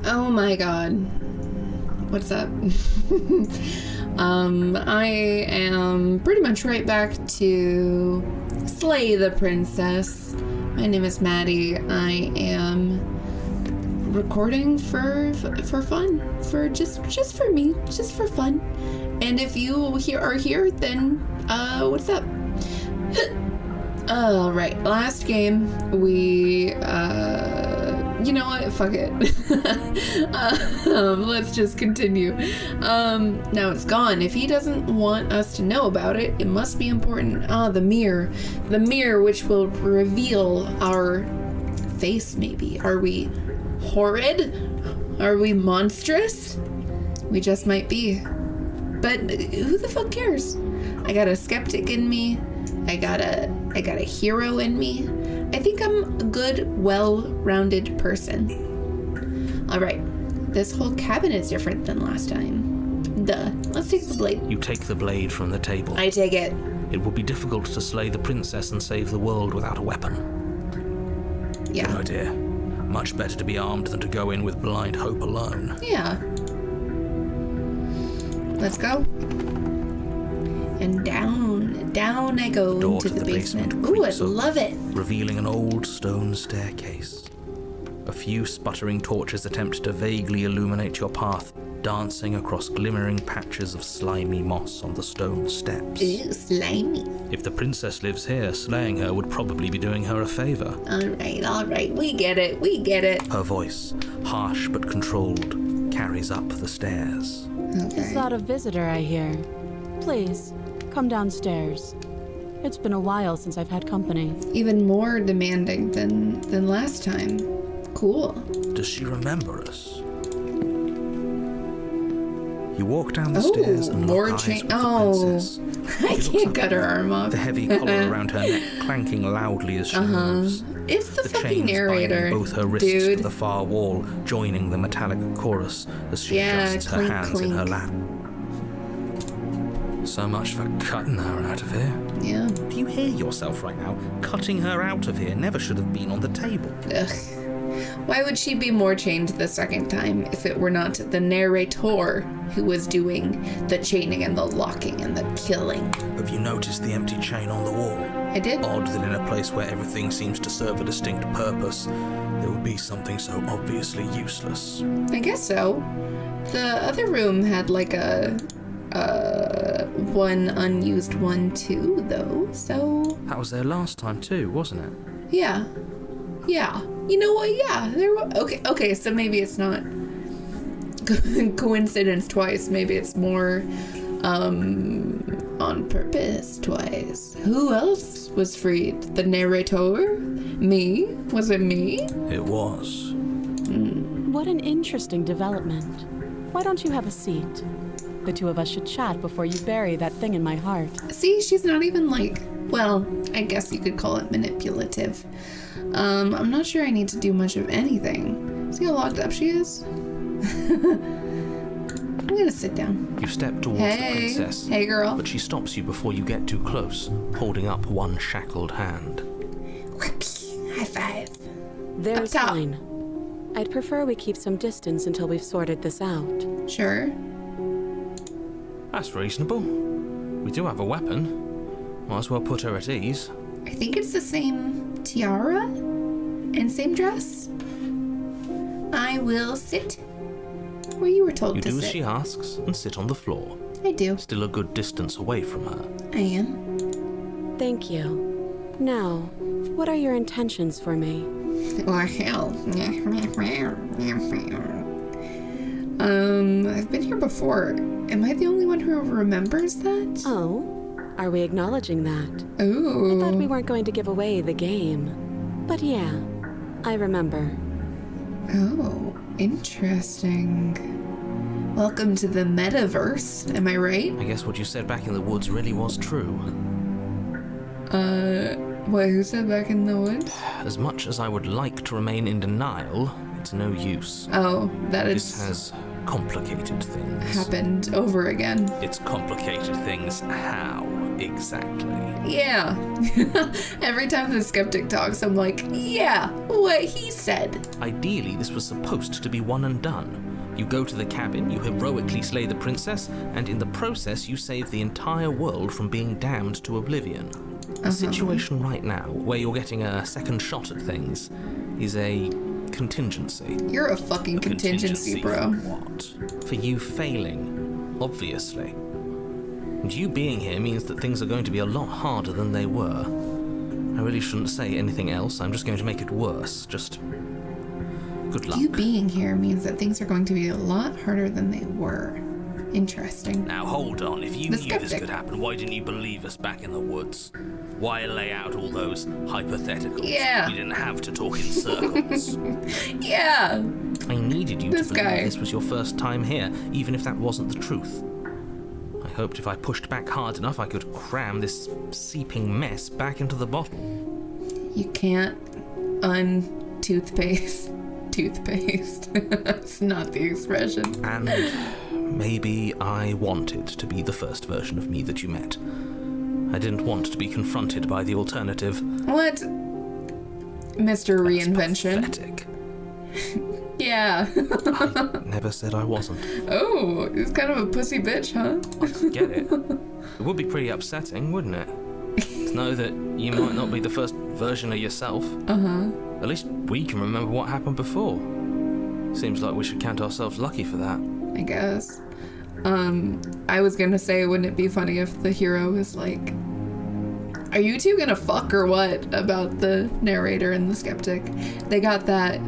Oh my god. What's up? I am pretty much right back to Slay the Princess. My name is Maddie. I am recording for fun, for just for me, just for fun. And if you are here, then what's up? All right, last game we you know what? Fuck it. Let's just continue. Now it's gone. If he doesn't want us to know about it, it must be important. The mirror. The mirror which will reveal our face, maybe. Are we horrid? Are we monstrous? We just might be. But who the fuck cares? I got a skeptic in me. I got a hero in me. I think I'm a good, well-rounded person. All right, this whole cabin is different than last time. Duh. Let's take the blade. You take the blade from the table. I take it. It would be difficult to slay the princess and save the world without a weapon. Yeah. Good idea. Much better to be armed than to go in with blind hope alone. Yeah. Let's go. And down I go Door into to the basement. Ooh, I creaks open, love it. revealing an old stone staircase. A few sputtering torches attempt to vaguely illuminate your path, dancing across glimmering patches of slimy moss on the stone steps. Ooh, slimy. If the princess lives here, slaying her would probably be doing her a favor. All right, we get it. Her voice, harsh but controlled, carries up the stairs. Okay. Is that a visitor I hear? Please, come downstairs. It's been a while since I've had company. Even more demanding than last time. Cool. Does she remember us? You walk down the stairs and more lock eyes with the Oh, princess. I can't cut her arm off. The heavy collar around her neck clanking loudly as she moves. It's the fucking chains narrator, binding both her wrists dude. to the far wall, joining the metallic chorus as she Yeah, adjusts her clink, hands in her clink. lap. So much for cutting her out of here. Yeah. Do you hear yourself right now? Cutting her out of here never should have been on the table. Ugh. Why would she be more chained the second time if it were not the narrator who was doing the chaining and the locking and the killing? Have you noticed the empty chain on the wall? I did. Odd that in a place where everything seems to serve a distinct purpose, there would be something so obviously useless. I guess so. The other room had like a one unused one too, though, so... That was there last time too, wasn't it? Yeah. You know what? Yeah, there was... Okay, so maybe it's not coincidence twice. Maybe it's more on purpose twice. Who else was freed? The narrator? Me? Was it me? It was. What an interesting development. Why don't you have a seat? The two of us should chat before you bury that thing in my heart. See, she's not even like... Well, I guess you could call it manipulative. I'm not sure I need to do much of anything. See how locked up she is? I'm gonna sit down. You step towards the princess. Hey, girl. But she stops you before you get too close, holding up one shackled hand. High five. There's Up top. fine. I'd prefer we keep some distance until we've sorted this out. Sure. That's reasonable. We do have a weapon. Might as well put her at ease. I think it's the same tiara and same dress. I will sit where you were told You to do as sit. she asks and sit on the floor, I do. still a good distance away from her. I am. Thank you. Now, what are your intentions for me? Or hell. I've been here before. Am I the only one who remembers that? Oh, are we acknowledging that? Ooh. I thought we weren't going to give away the game. But yeah, I remember. Oh, interesting. Welcome to the metaverse, am I right? I guess what you said back in the woods really was true. Wait, who said back in the woods? As much as I would like to remain in denial, it's no use. Oh, that This has has complicated things. happened over again. It's complicated things how? Exactly. Yeah. Every time the skeptic talks, I'm like, yeah, what he said. Ideally, this was supposed to be one and done. You go to the cabin, you heroically slay the princess, and in the process you save the entire world from being damned to oblivion. The situation right now, where you're getting a second shot at things, is a contingency. You're a fucking contingency, bro. For what? For you failing, obviously. And you being here means that things are going to be a lot harder than they were. I really shouldn't say anything else, I'm just going to make it worse. Just good luck. You being here means that things are going to be a lot harder than they were. Interesting. Now hold on, if you The knew skeptic. this could happen, why didn't you believe us back in the woods? Why lay out all those hypotheticals? Yeah. We didn't have to talk in circles. Yeah. I needed you This to believe guy. this was your first time here, even if that wasn't the truth. I hoped if I pushed back hard enough I could cram this seeping mess back into the bottle. You can't un-toothpaste. Toothpaste. That's not the expression. And maybe I wanted to be the first version of me that you met. I didn't want to be confronted by the alternative. What? Mr. Reinvention. Pathetic. Yeah. I never said I wasn't. Oh, he's kind of a pussy bitch, huh? I get it. It would be pretty upsetting, wouldn't it? To know that you might not be the first version of yourself. Uh-huh. At least we can remember what happened before. Seems like we should count ourselves lucky for that. I guess. I was gonna say, wouldn't it be funny if the hero was like, are you two gonna fuck or what? About the narrator and the skeptic. They got that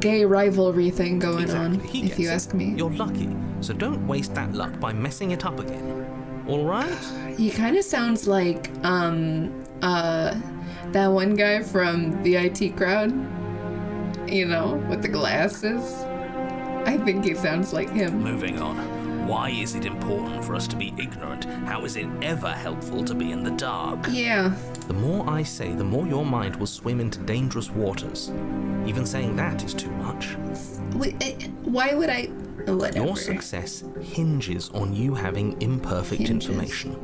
gay rivalry thing going on, He if gets you it. ask me. You're lucky, so don't waste that luck by messing it up again. All right? He kind of sounds like, that one guy from the IT crowd. You know, with the glasses. I think he sounds like him. Moving on. Why is it important for us to be ignorant? How is it ever helpful to be in the dark? Yeah. The more I say, the more your mind will swim into dangerous waters. Even saying that is too much. Why would I... Whatever. Your success hinges on you having imperfect Hinges. information.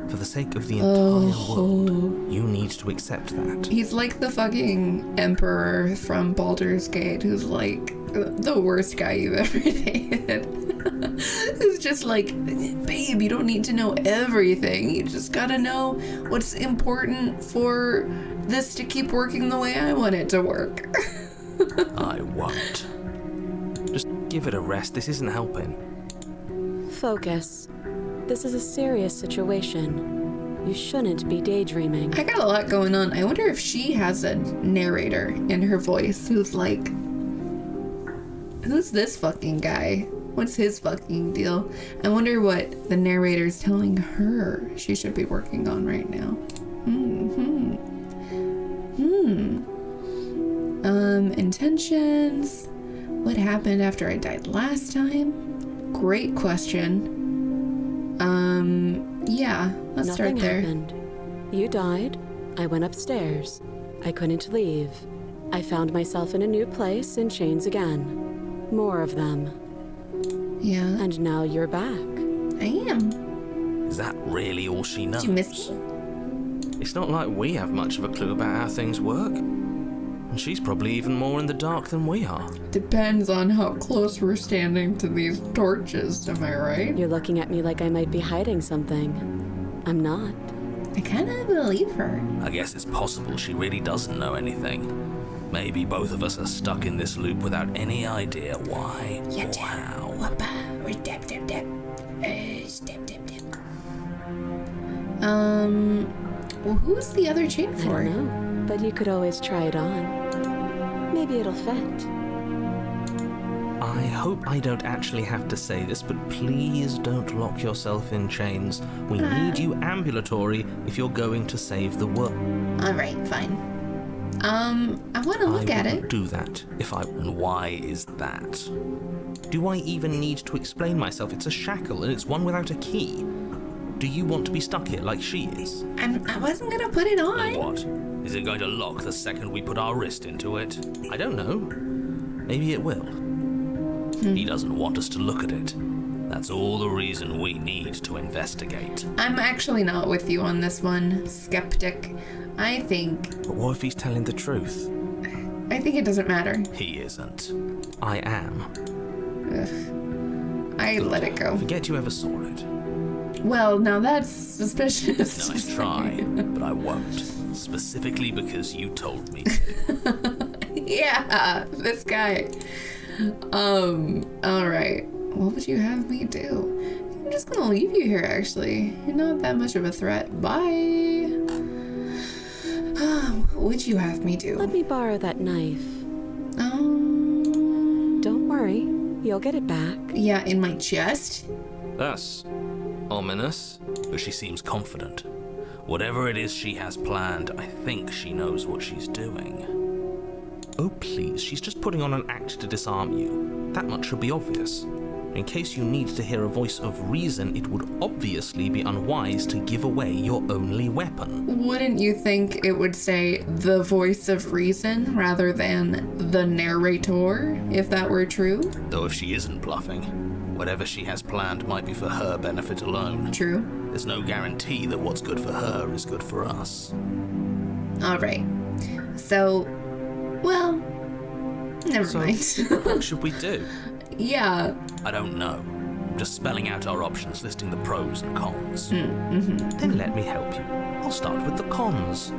For the sake of the entire world, you need to accept that. He's like the fucking emperor from Baldur's Gate, who's like the worst guy you've ever dated. Who's just like, babe, you don't need to know everything. You just gotta know what's important for this to keep working the way I want it to work. I won't. Just give it a rest. This isn't helping. Focus. This is a serious situation. You shouldn't be daydreaming. I got a lot going on. I wonder if she has a narrator in her voice who's like, who's this fucking guy? What's his fucking deal? I wonder what the narrator's telling her she should be working on right now. Intentions. What happened after I died last time? Great question. Yeah, let's Nothing start there. happened. You died. I went upstairs. I couldn't leave. I found myself in a new place in chains again. More of them. Yeah, And now you're back. I am. Is that really all she knows? Did you miss me? It's not like we have much of a clue about how things work. And she's probably even more in the dark than we are. Depends on how close we're standing to these torches, am I right? You're looking at me like I might be hiding something. I'm not. I kind of believe her. I guess it's possible she really doesn't know anything. Maybe both of us are stuck in this loop without any idea why or how. Well, who's the other chain I for? don't know, but you could always try it on. Maybe it'll fit. I hope I don't actually have to say this, but please don't lock yourself in chains. We need you ambulatory if you're going to save the world. All right, fine. I want to look I at wouldn't it. do that if I... And why is that? Do I even need to explain myself? It's a shackle and it's one without a key. Do you want to be stuck here like she is? I wasn't gonna put it on. What? Is it going to lock the second we put our wrist into it? I don't know. Maybe it will. He doesn't want us to look at it. That's all the reason we need to investigate. I'm actually not with you on this one, skeptic. I think But what if he's telling the truth? it doesn't matter. He isn't. I am. I let it go. Forget you ever saw it. Well, now that's suspicious. Nice try, but I won't. Specifically because you told me to. Yeah, this guy. Alright. What would you have me do? I'm just gonna leave you here, actually. You're not that much of a threat. Bye. What would you have me do? Let me borrow that knife. Um... Don't worry, you'll get it back. Yeah, in my chest? That's ominous, but she seems confident. Whatever it is she has planned, I think she knows what she's doing. Oh please, she's just putting on an act to disarm you. That much should be obvious. In case you need to hear a voice of reason, it would obviously be unwise to give away your only weapon. Wouldn't you think it would say the voice of reason rather than the narrator, if that were true? Though if she isn't bluffing, whatever she has planned might be for her benefit alone. True. There's no guarantee that what's good for her is good for us. Alright. So, well, never mind. What should we do? Yeah. I don't know. Just spelling out our options, listing the pros and cons. Mm-hmm. Then let me help you. I'll start with the cons.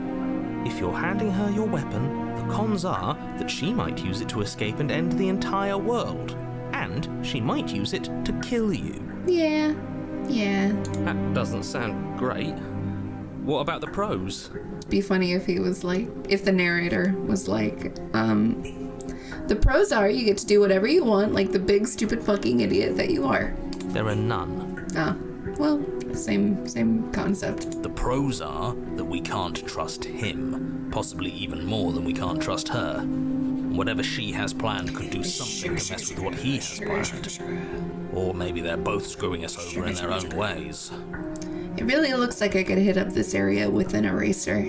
If you're handing her your weapon, the cons are that she might use it to escape and end the entire world. And she might use it to kill you. Yeah. That doesn't sound great. What about the pros? It'd be funny if he was like, if the narrator was like, the pros are you get to do whatever you want, like the big stupid fucking idiot that you are. There are none. Ah, well, same concept. The pros are that we can't trust him, possibly even more than we can't trust her. Whatever she has planned could do something to mess with what he has planned. Or maybe they're both screwing us over in their own ways. It really looks like I could hit up this area with an eraser.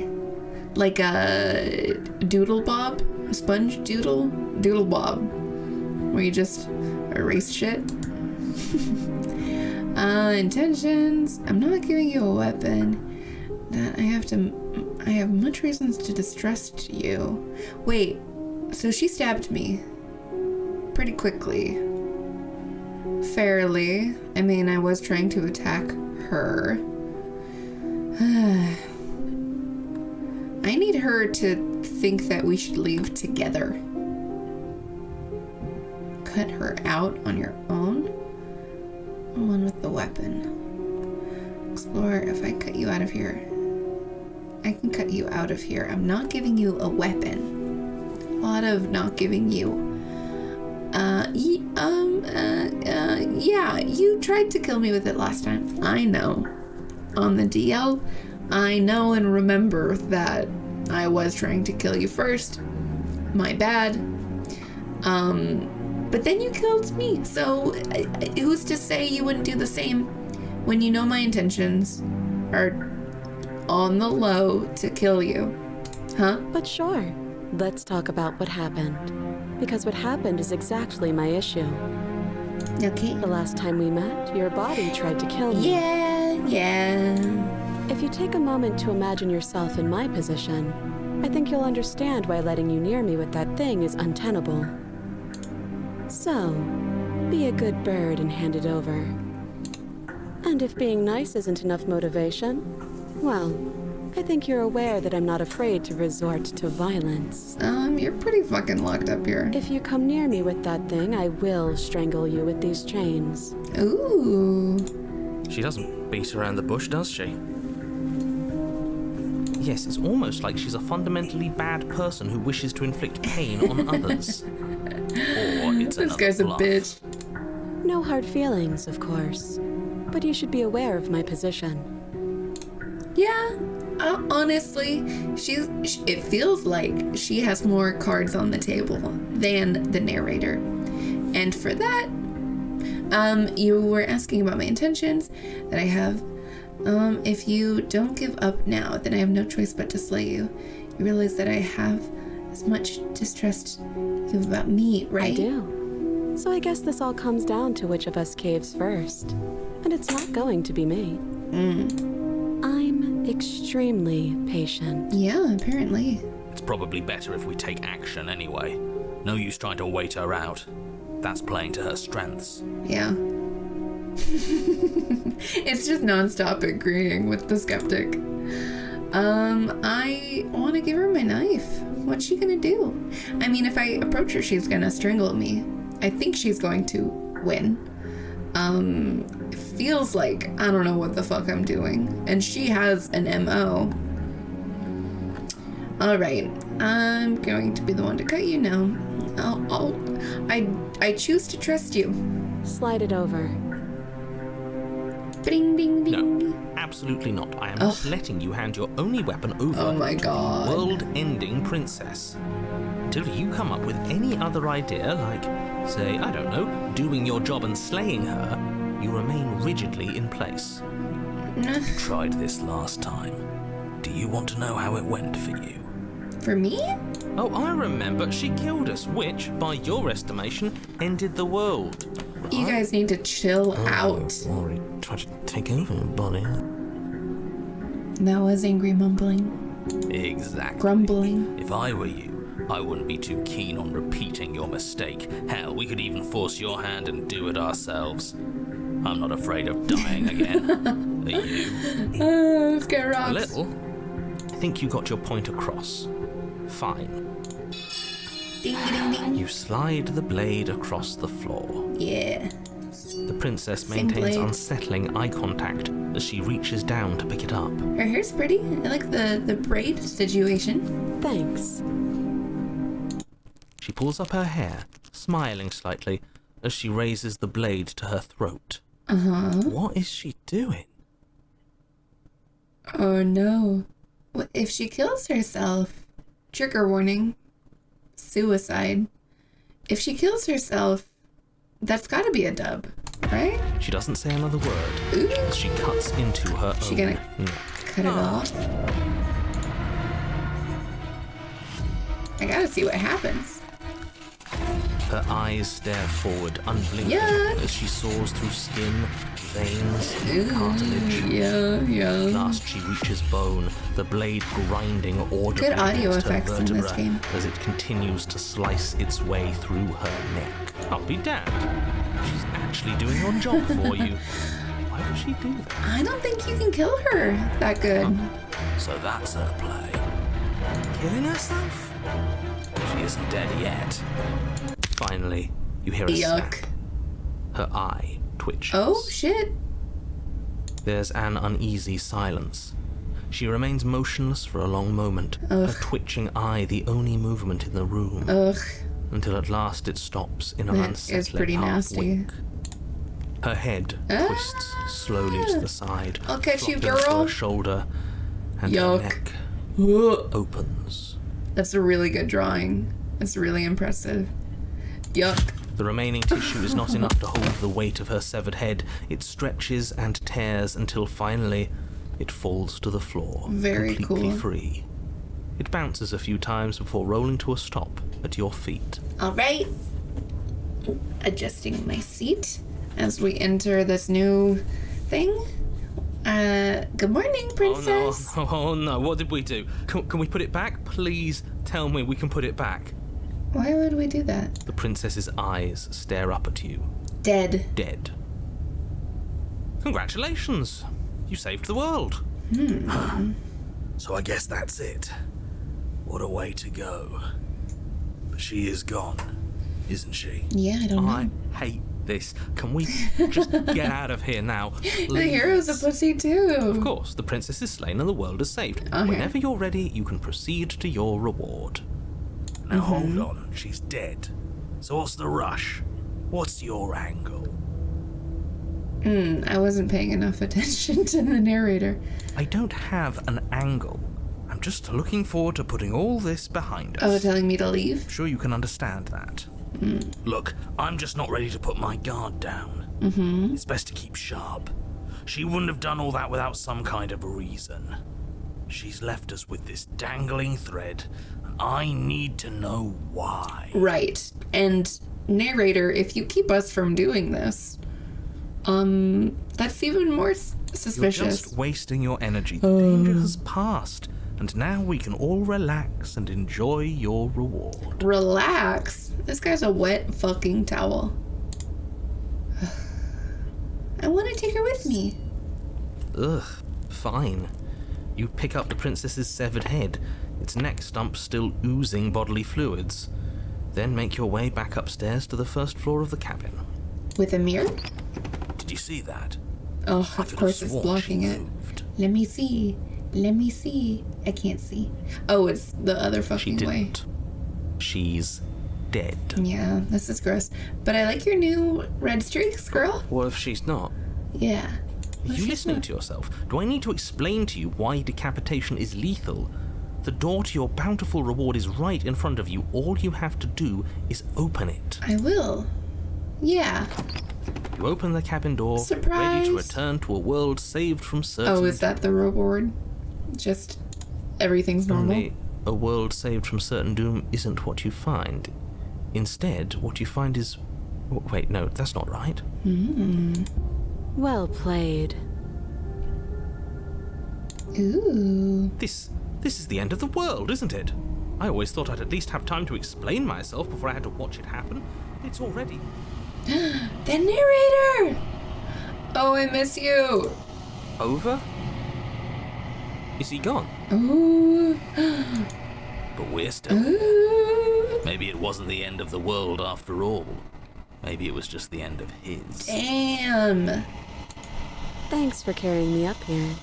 Like a doodle bob? A sponge doodle? Doodle bob. Where you just erase shit. Intentions. I'm not giving you a weapon. That I have much reasons to distrust you. Wait, so she stabbed me pretty quickly. Fairly. I mean, I was trying to attack her. I need her to think that we should leave together. Cut her out on your own? One with the weapon. Explore if I cut you out of here. I can cut you out of here. I'm not giving you a weapon. A lot of not giving you. Yeah, you tried to kill me with it last time. I know. On the DL, I know and remember that I was trying to kill you first. My bad. But then you killed me. So who's to say you wouldn't do the same when you know my intentions are on the low to kill you? Huh? But sure, let's talk about what happened. Because what happened is exactly my issue. Okay. The last time we met, your body tried to kill me. Yeah. If you take a moment to imagine yourself in my position, I think you'll understand why letting you near me with that thing is untenable. So, be a good bird and hand it over. And if being nice isn't enough motivation, well, I think you're aware that I'm not afraid to resort to violence. You're pretty fucking locked up here. If you come near me with that thing, I will strangle you with these chains. Ooh. She doesn't beat around the bush, does she? Yes, it's almost like she's a fundamentally bad person who wishes to inflict pain on others. Or it's This guy's a bluff. bitch. No hard feelings, of course. But you should be aware of my position. Yeah. Honestly, it feels like she has more cards on the table than the narrator. And for that, you were asking about my intentions that I have. If you don't give up now, then I have no choice but to slay you. You realize that I have as much distrust you have about me, right? I do. So I guess this all comes down to which of us caves first. And it's not going to be me. I'm extremely patient. Yeah, apparently. It's probably better if we take action anyway. No use trying to wait her out. That's playing to her strengths. Yeah. It's just nonstop agreeing with the skeptic. I want to give her my knife. What's she gonna do? I mean, if I approach her, she's gonna strangle me. I think she's going to win. It feels like I don't know what the fuck I'm doing. And she has an MO. Alright, I'm going to be the one to cut you now. I choose to trust you. Slide it over. Ding, ding, ding. No, absolutely not. I am not letting you hand your only weapon over Oh my to God. the world-ending princess. Until you come up with any other idea, like, say, I don't know, doing your job and slaying her, you remain rigidly in place. You tried this last time. Do you want to know how it went for you? For me? Oh, I remember. She killed us, which, by your estimation, ended the world. You guys need to chill out. Or he tried to take over your body. That was angry mumbling. Exactly. Grumbling. If I were you, I wouldn't be too keen on repeating your mistake. Hell, we could even force your hand and do it ourselves. I'm not afraid of dying again. Are you? Let's get rocks. A little. I think you got your point across. Fine. Ding, ding, ding. You slide the blade across the floor. Yeah. The princess Same maintains blade. unsettling eye contact as she reaches down to pick it up. Her hair's pretty. I like the braid situation. Thanks. She pulls up her hair, smiling slightly, as she raises the blade to her throat. What is she doing? Oh no. What if she kills herself? Trigger warning. Suicide. If she kills herself, that's gotta be a dub, right? She doesn't say another word Ooh. as she cuts into her She own gonna neck. cut it off. I gotta see what happens. Her eyes stare forward, unblinking, Yuck. as she soars through skin, veins, cartilage. Yeah. Last she reaches bone, the blade grinding audibly Good audio against her effects in this vertebra game. as it continues to slice its way through her neck. I'll be damned. She's actually doing your job for you. Why would she do that? I don't think you can kill her that good. So that's her play. Killing herself? She isn't dead yet. Finally, you hear a Yuck. snap. Her eye twitches. Oh shit. There's an uneasy silence. She remains motionless for a long moment, her twitching eye the only movement in the room, Ugh. until at last it stops in an That is unsettling pretty half nasty. wink. Her head twists slowly to the side, I'll catch you, flopping to girl. her shoulder, and Yuck. her neck Ugh. opens. That's a really good drawing. That's really impressive. Yuck. The remaining tissue is not enough to hold the weight of her severed head. It stretches and tears until finally it falls to the floor, Very completely cool. free. It bounces a few times before rolling to a stop at your feet. All right. Adjusting my seat as we enter this new thing. Good morning, princess. Oh no, what did we do? Can we put it back? Please tell me we can put it back. Why would we do that? The princess's eyes stare up at you, Dead. dead. Congratulations! You saved the world. So I guess that's it. What a way to go. But she is gone, isn't she? Yeah, I don't know. I hate this. Can we just get out of here now? The hero's a pussy too. Of course, the princess is slain and the world is saved. Okay. Whenever you're ready, you can proceed to your reward. Now hold on, she's dead. So what's the rush? What's your angle? I wasn't paying enough attention to the narrator. I don't have an angle. I'm just looking forward to putting all this behind us. Oh, telling me to leave? I'm sure you can understand that. Look, I'm just not ready to put my guard down. It's best to keep sharp. She wouldn't have done all that without some kind of a reason. She's left us with this dangling thread, and I need to know why. Right. And narrator, if you keep us from doing this, that's even more suspicious. You're just wasting your energy. The danger has passed, and now we can all relax and enjoy your reward. Relax? This guy's a wet fucking towel. I want to take her with me. Ugh, fine. You pick up the princess's severed head, its neck stump still oozing bodily fluids. Then make your way back upstairs to the first floor of the cabin. With a mirror? Did you see that? Oh, I of could course have it's sworn blocking she it. moved. Let me see. Let me see. I can't see. Oh, it's the other She fucking way. didn't. She's dead. Yeah, this is gross. But I like your new red streaks, girl. What if she's not? Yeah. Are you listening to yourself? Do I need to explain to you why decapitation is lethal? The door to your bountiful reward is right in front of you. All you have to do is open it. I will. Yeah. You open the cabin door, Surprise. ready to return to a world saved from certain... Oh, is that the reward? Just everything's normal? Only a world saved from certain doom isn't what you find. Instead, what you find is... Wait, no, that's not right. Well played. Ooh. This is the end of the world, isn't it? I always thought I'd at least have time to explain myself before I had to watch it happen. It's already... The narrator! Oh, I miss you. over? Is he gone? Ooh. But we're still... Ooh. Maybe it wasn't the end of the world after all. Maybe it was just the end of his. Damn. Thanks for carrying me up here.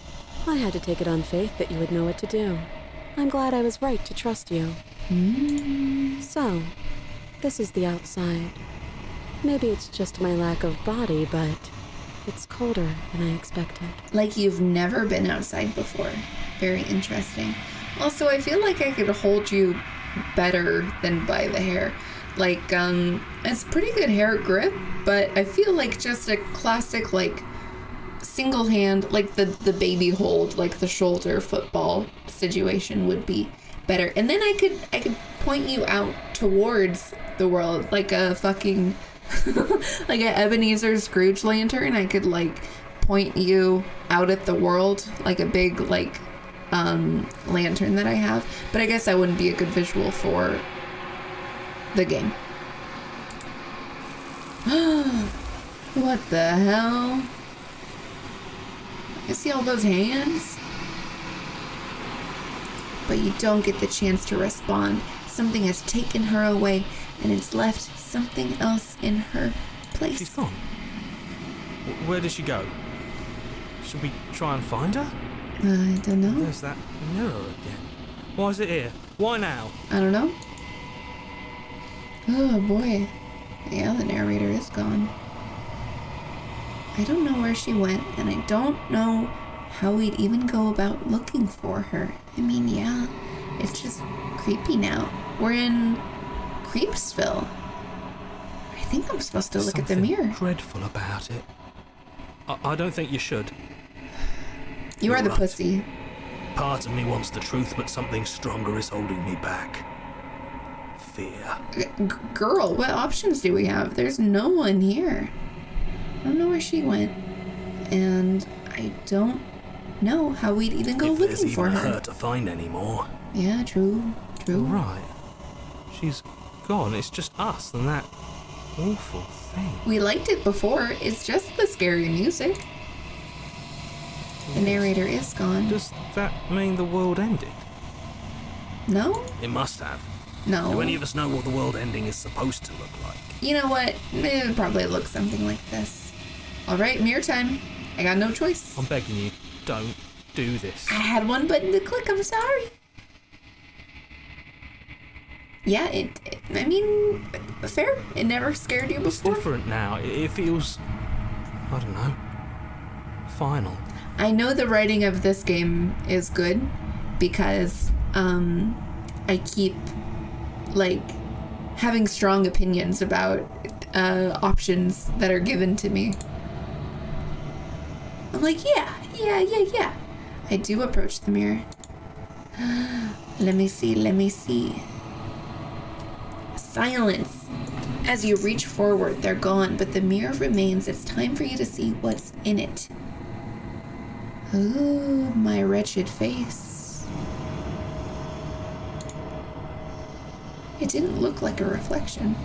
I had to take it on faith that you would know what to do. I'm glad I was right to trust you. So, this is the outside. Maybe it's just my lack of body, but it's colder than I expected. Like you've never been outside before. Very interesting. Also, I feel like I could hold you better than by the hair. Like, it's pretty good hair grip, but I feel like just a classic, like, single hand, like the baby hold, like the shoulder football situation would be better. And then I could point you out towards the world, like a fucking, like a Ebenezer Scrooge lantern. I could, like, point you out at the world, like a big, like, lantern that I have. But I guess that wouldn't be a good visual for the game. What the hell? You see all those hands? But you don't get the chance to respond. Something has taken her away, and it's left something else in her place. She's gone. Where did she go? Should we try and find her? I don't know. There's that mirror again. Why is it here? Why now? I don't know. Oh boy. Yeah, the narrator is gone. I don't know where she went, and I don't know how we'd even go about looking for her. I mean, yeah, it's just creepy now. We're in Creepsville. I think I'm supposed to look at the Something mirror. dreadful about it. I don't think you should. You are the You're right. pussy. Part of me wants the truth, but something stronger is holding me back. Fear. Girl, what options do we have? There's no one here. I don't know where she went. And I don't know how we'd even go If there's looking for even her. her to find anymore. Yeah, true. True. Right. She's gone. It's just us and that awful thing. We liked it before. It's just the scary music. The narrator is gone. Does that mean the world ended? No? It must have. No. Do any of us know what the world ending is supposed to look like? You know what? It would probably look something like this. Alright, mirror time. I got no choice. I'm begging you, don't do this. I had one button to click, I'm sorry. Yeah, I mean, fair. It never scared you It's before. different now. It feels, I don't know, final. I know the writing of this game is good because I keep, like, having strong opinions about options that are given to me. I'm like, yeah. I do approach the mirror. Let me see. Silence. As you reach forward, they're gone, but the mirror remains. It's time for you to see what's in it. Ooh, my wretched face. It didn't look like a reflection.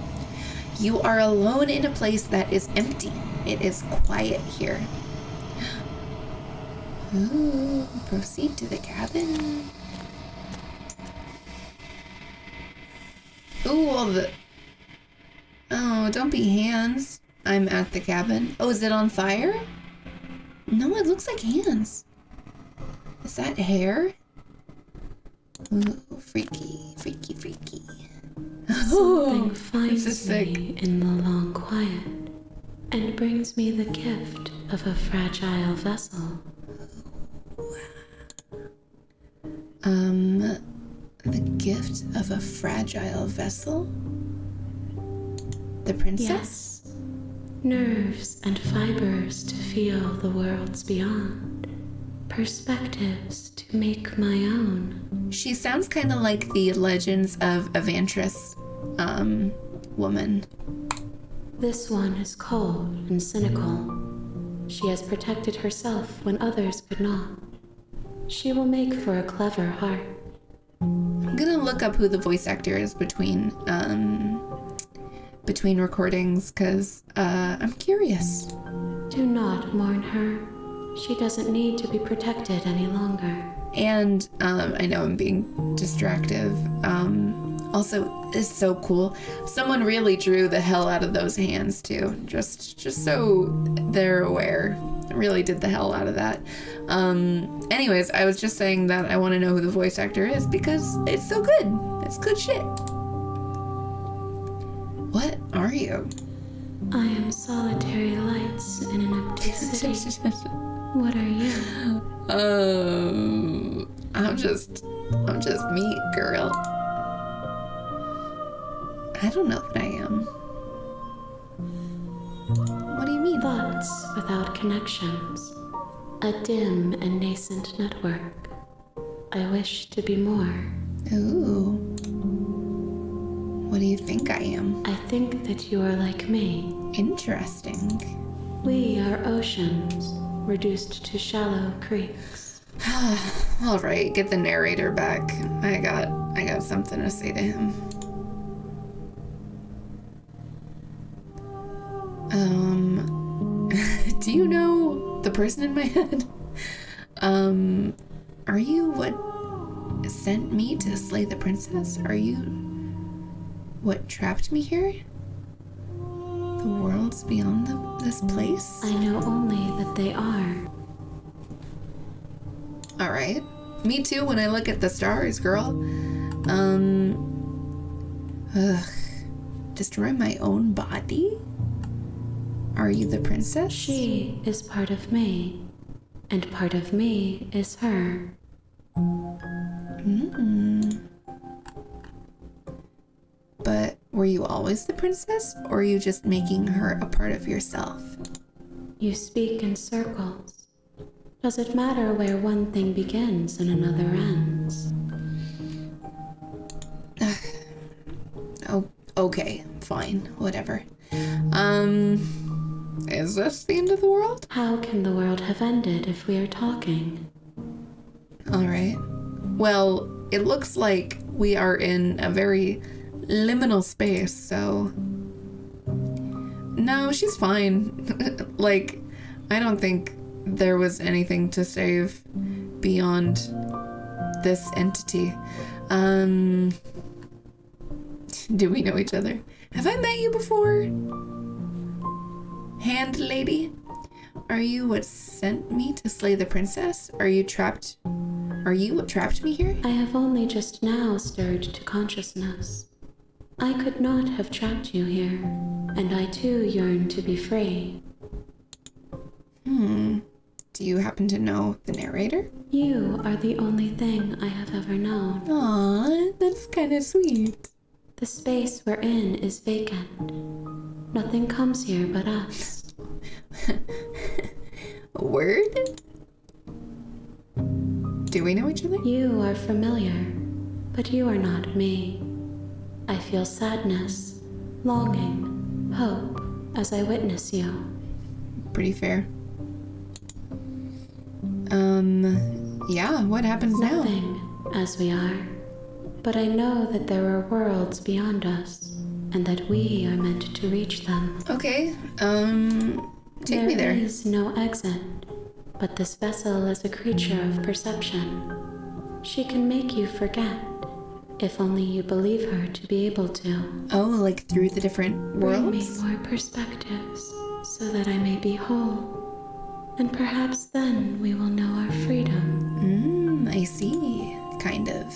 You are alone in a place that is empty. It is quiet here. Ooh, proceed to the cabin. Ooh, all the... Oh, don't be hands. I'm at the cabin. Oh, is it on fire? No, it looks like hands. Is that hair? Ooh, freaky, freaky, freaky. Something finds this is sick. me in the long quiet and brings me the gift of a fragile vessel. The gift of a fragile vessel? The princess? Yes. Nerves and fibers to feel the worlds beyond. Perspectives to make my own. She sounds kind of like the Legends of Evantris, woman. This one is cold and cynical. She has protected herself when others could not. She will make for a clever heart. I'm gonna look up who the voice actor is between recordings, because I'm curious. Do not mourn her. She doesn't need to be protected any longer. And I know I'm being distractive. Also, it's so cool. Someone really drew the hell out of those hands too. Just so they're aware. Really did the hell out of that. Anyways, I was just saying that I want to know who the voice actor is because it's so good. It's good shit. What are you? I am solitary lights in an empty city. What are you? I'm just me, girl. I don't know what I am. What do you mean? Thoughts without connections. A dim and nascent network. I wish to be more. Ooh. What do you think I am? I think that you are like me. Interesting. We are oceans, reduced to shallow creeks. All right, get the narrator back. I got something to say to him. Do you know the person in my head? Are you what sent me to slay the princess? Are you what trapped me here? The worlds beyond this place? I know only that they are. All right. Me too when I look at the stars, girl. Destroy my own body? Are you the princess? She is part of me, and part of me is her. But were you always the princess, or are you just making her a part of yourself? You speak in circles. Does it matter where one thing begins and another ends? Oh, okay, fine, whatever. Is this the end of the world? How can the world have ended if we are talking? All right. Well, it looks like we are in a very liminal space, so... No, she's fine. Like, I don't think there was anything to save beyond this entity. Do we know each other? Have I met you before? Hand lady? Are you what sent me to slay the princess? Are you what trapped me here? I have only just now stirred to consciousness. I could not have trapped you here, and I too yearn to be free. Do you happen to know the narrator? You are the only thing I have ever known. Aww, that's kind of sweet. The space we're in is vacant. Nothing comes here but us. Word? Do we know each other? You are familiar, but you are not me. I feel sadness, longing, hope as I witness you. Pretty fair. Yeah, what happens now? Nothing, as we are. But I know that there are worlds beyond us, and that we are meant to reach them. Okay, take me there. There is no exit, but this vessel is a creature of perception. She can make you forget, if only you believe her to be able to. Oh, like through the different Bring me worlds? more perspectives, so that I may be whole. And perhaps then we will know our freedom. I see. Kind of.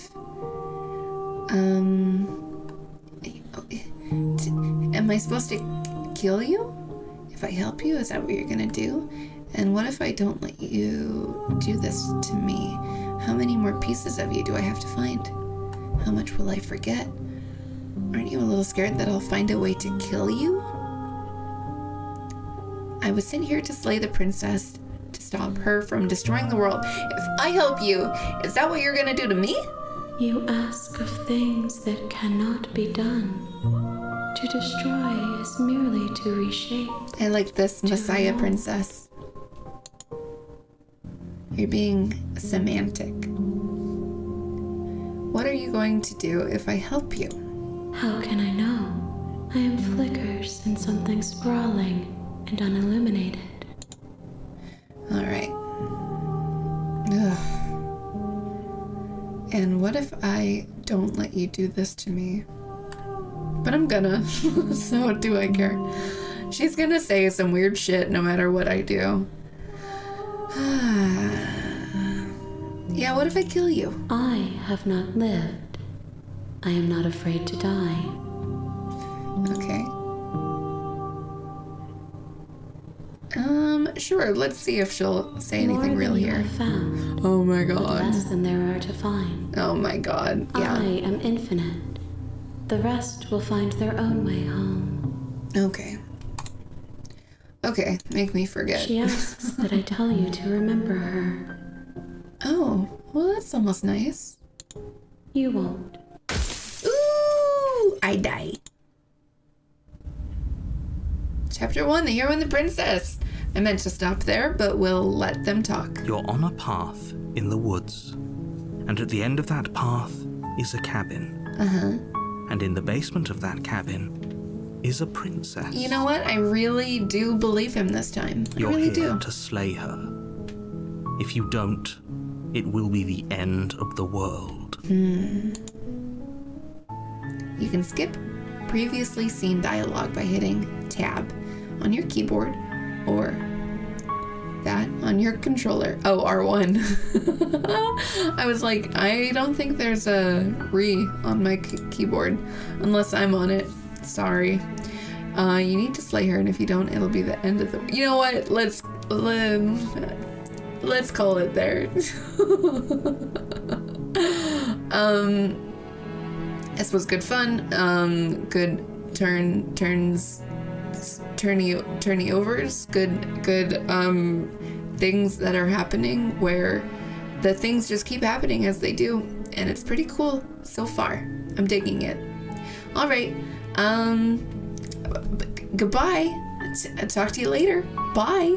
Am I supposed to kill you? If I help you, is that what you're gonna do? And what if I don't let you do this to me? How many more pieces of you do I have to find? How much will I forget? Aren't you a little scared that I'll find a way to kill you? I was sent here to slay the princess, to stop her from destroying the world. If I help you, is that what you're gonna do to me? You ask of things that cannot be done. To destroy is merely to reshape. I like this Messiah know. princess. You're being semantic. What are you going to do if I help you? How can I know? I am flickers in something sprawling and unilluminated. All right. Ugh. And what if I don't let you do this to me? But I'm gonna, so do I care? She's gonna say some weird shit no matter what I do. Yeah, what if I kill you? I have not lived. I am not afraid to die. Okay. Sure, let's see if she'll say anything More real than you here. have found, Oh my but god. less than there are to find. Oh my god, yeah. I am infinite. The rest will find their own way home. Okay. Okay, make me forget. She asks that I tell you to remember her. Oh, well that's almost nice. You won't. Ooh, I die. Chapter 1, The Hero and the Princess. I meant to stop there, but we'll let them talk. You're on a path in the woods, and at the end of that path is a cabin. And in the basement of that cabin is a princess. You know what? I really do believe him this time. You're I really here do. to slay her. If you don't, it will be the end of the world. You can skip previously seen dialogue by hitting Tab on your keyboard or that on your controller. Oh, R1. I was like, I don't think there's a re on my keyboard unless I'm on it. Sorry. You need to slay her, and if you don't, it'll be the end of the... You know what? Let's call it there. This was good fun. Good turny overs. Good things that are happening where the things just keep happening as they do, and it's pretty cool so far. I'm digging it. All right. Goodbye. Talk to you later. Bye.